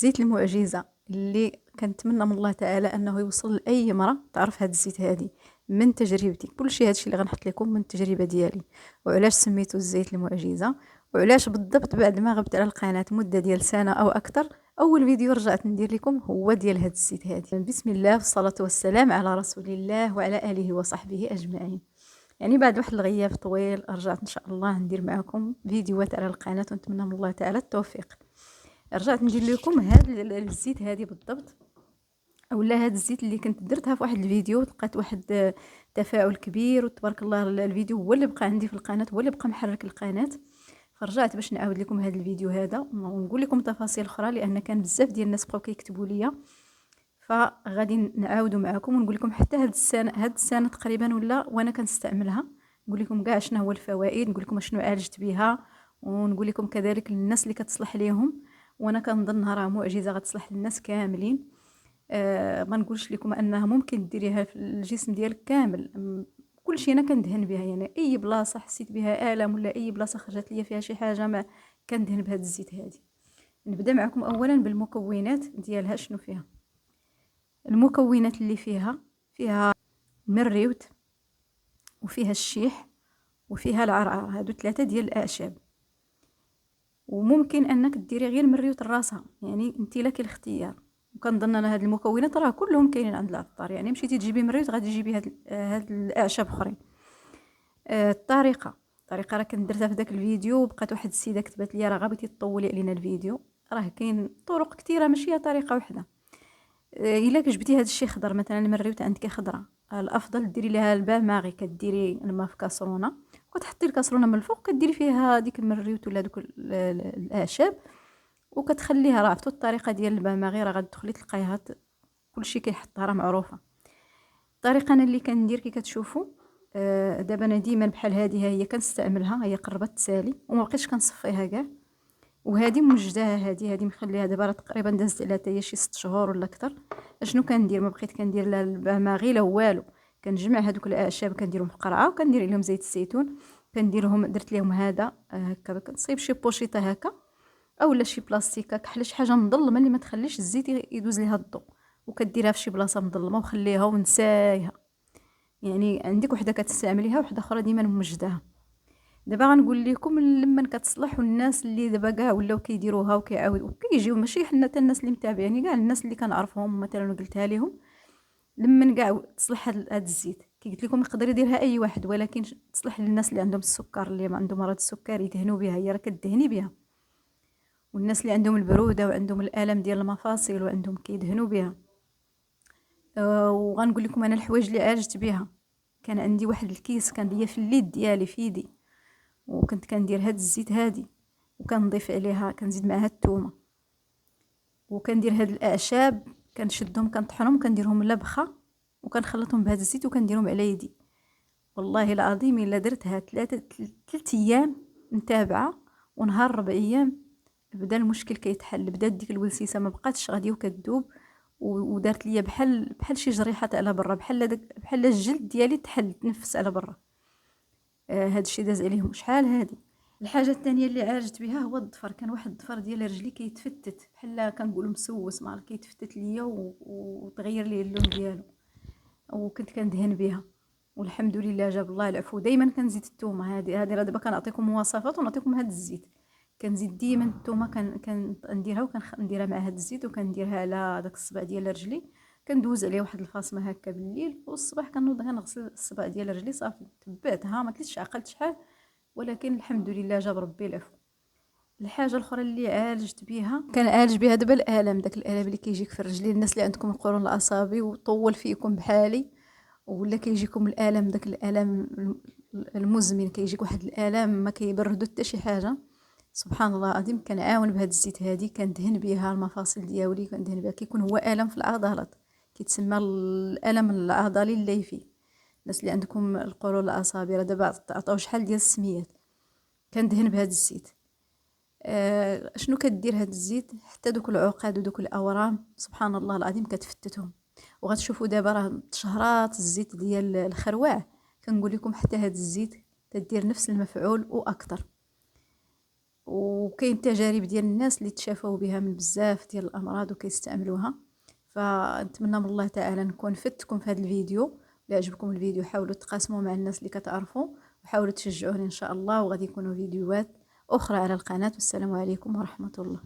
الزيت المعجزة اللي كنتمنى من الله تعالى انه يوصل لاي مرة تعرف هاد الزيت هادي من تجربتي. كلشي هادشي اللي غنحط لكم من التجربة ديالي. وعلاش سميتو الزيت المعجزة، وعلاش بالضبط بعد ما غبت على القناة مدة ديال سنة او اكثر اول فيديو رجعت ندير لكم هو ديال هاد الزيت هادي. بسم الله والصلاة والسلام على رسول الله وعلى اله وصحبه اجمعين. يعني بعد واحد الغياب طويل رجعت ان شاء الله ندير معكم فيديوهات على القناة، ونتمنى من الله تعالى التوفيق. رجعت ندير لكم هاد الزيت هادي بالضبط، اولا هاد الزيت اللي كنت درتها في واحد الفيديو، لقيت واحد تفاعل كبير وتبارك الله. الفيديو هو اللي بقى عندي في القناه، هو اللي بقى محرك القناه. فرجعت باش نعاود لكم هاد الفيديو هذا ونقول لكم تفاصيل اخرى، لان كان بزاف ديال الناس بقاو كيكتبوا ليا. فغادي نعاودوا معكم ونقول لكم حتى هاد السنه تقريبا ولا وانا كنستعملها. نقول لكم كاع شنو هو الفوائد، نقول لكم شنو عالجت بها، ونقول لكم كذلك للناس اللي كتصلح ليهم. وانا كنظنها راه معجزه غتصلح للناس كاملين. ما نقولش لكم انها ممكن ديريها في الجسم ديالك كامل. كل شيء انا كندهن بها، يعني اي بلاصه حسيت بها الم ولا اي بلاصه خرجت ليا فيها شي حاجه ما كندهن بهذا الزيت هذه. نبدا معكم اولا بالمكونات ديالها. شنو فيها؟ المكونات اللي فيها مريوت، وفيها الشيح، وفيها العرعر. هادو 3 ديال الاعشاب. وممكن انك ديري غير مريوت الراسها، يعني انت لك الاختيار. وكنظن انا هاد المكونات راه كلهم كاينين عند العطار، يعني مشيتي تجيبي مريوت غادي تجيبي هاد الاعشاب اخرين. الطريقه راه كنت درتها في داك الفيديو، وبقات واحد السيده كتبت لي راه غابتي تطولي علينا الفيديو. راه كاين طرق كثيره ماشي هي طريقه واحده. الا كجبتي هاد الشيء خضر، مثلا المريوت عندك خضره، الافضل ديري لها البان ماغي. كديري الماء في كاسرونه وكتحطي الكاسرونه من الفوق، كديري فيها ديك المريوت ولا دوك الاعشاب، وكتخليها. راه عرفتوا الطريقه ديال البان ماغي، راه غتدخلي تلقايها كلشي كيحطها، راه معروفه. الطريقه انا اللي كندير كي كتشوفوا. دابا انا ديما بحال هذه هي كنستعملها، هي قربت تسالي وما بقيتش كنصفيها كاع. وهذه موجداها، هذه مخليها دابا راه تقريبا دازت عليها حتى هي شي 6 شهور ولا اكثر. اشنو كندير؟ ما بقيت كندير لا الباماغي لا والو. كنجمع هذوك الاعشاب كنديرهم في قرعه وكندير عليهم زيت الزيتون. كنديرهم درت لهم هذا هكا. كنصيب شي بوشيطه هكا اولا شي بلاستيكه كحل شي حاجه مظلمه اللي ما تخليش الزيت يدوز ليها الضوء، وكديرها في شي بلاصه مظلمه وخليها ونسايها. يعني عندك وحده كتستعمليها وحده اخرى ديما موجداها. دابا غنقول لكم لمن كتصلح، والناس اللي دابا كاع ولاو كيديروها وكيعاودوا وكيجيو، ماشي حنا حتى الناس اللي متابعيني، كاع الناس اللي كنعرفهم مثلا قلتها لهم لمن كاع تصلح هاد الزيت. كي قلت لكم يقدر يديرها اي واحد، ولكن تصلح للناس اللي عندهم السكر، اللي ما عندهم مرض السكر يدهنوا بها. هي راه كدهني بها. والناس اللي عندهم البروده وعندهم الالم ديال المفاصل وعندهم كيدهنوا بها. وغنقول لكم انا الحوايج اللي عالجت بها. كان عندي واحد الكيس كان ليا في اليد ديالي في يدي، وكنت كندير هاد الزيت هادي، وكنضيف عليها كنزيد معها الثومه، وكندير هاد الاعشاب كنشدهم كنطحنهم كنديرهم لبخه، وكنخلطهم بهذا الزيت وكنديرهم على يدي. والله العظيم الا درتها 3 ايام متابعه ونهار 4 ايام بدا المشكل كيتحل. بدات ديك الولسيسه ما بقاتش غادي وكتذوب، ودارت ليا بحال شي جريحات على برا، بحال الجلد ديالي تحل تنفس على برا. هاد الشيء داز عليهم شحال هادي. الحاجه الثانيه اللي عالجت بها هو الضفر. كان واحد الضفر ديال رجلي كيتفتت بحال كنقولوا مسوس، ما كيتفتت ليا وتغير لي اللون ديالو، وكنت كندهن بها والحمد لله جاب الله العفو. دائما كنزيد الثومه. هذه راه دابا كنعطيكم مواصفات ونعطيكم هذا الزيت. كنزيد ديما الثومه، كنديرها وكنديرها مع هذا الزيت، وكنديرها على داك الصبع ديال رجلي. كندوز عليه واحد الفاصمه هكا بالليل، والصباح كنوض غنغسل الصبع ديال رجلي صافي. تبعتها ما كليتش عقلت شحال، ولكن الحمد لله جاب ربي العفو. الحاجه الاخرى اللي عالجت بها، كان عالج بها دابا الالم، داك الالم اللي كيجيك في الرجلين. الناس اللي عندكم القولون الاصابي وطول فيكم بحالي، ولا كيجيكم الالم، داك الالم المزمن، كيجيك واحد الالم ما كيبردو حتى شي حاجه. سبحان الله العظيم كنعاون بهاد الزيت هادي، كندهن بها المفاصل ديالي، كندهن بها. كيكون هو الم في العضلات، كيتسمى الالم العضلي الليفي. الناس اللي عندكم القولون الاصابي راه دابا عطاو شحال ديال السميات. كندهن بهاد الزيت. شنو كدير هاد الزيت؟ حتى دوك العقد ودوك الاورام سبحان الله العظيم كتفتتهم. وغتشوفوا دابا راه تشهرات الزيت ديال الخروع. كنقول لكم حتى هاد الزيت تدير نفس المفعول واكثر. وكاين تجارب ديال الناس اللي تشافوا بها من بزاف ديال الامراض وكيستعملوها. فنتمنى من الله تعالى نكون فدتكم في هذا الفيديو. الا عجبكم الفيديو حاولوا تقاسموا مع الناس اللي كتعرفوا، وحاولوا تشجعوني ان شاء الله، وغادي يكونوا فيديوهات اخرى على القناة. والسلام عليكم ورحمة الله.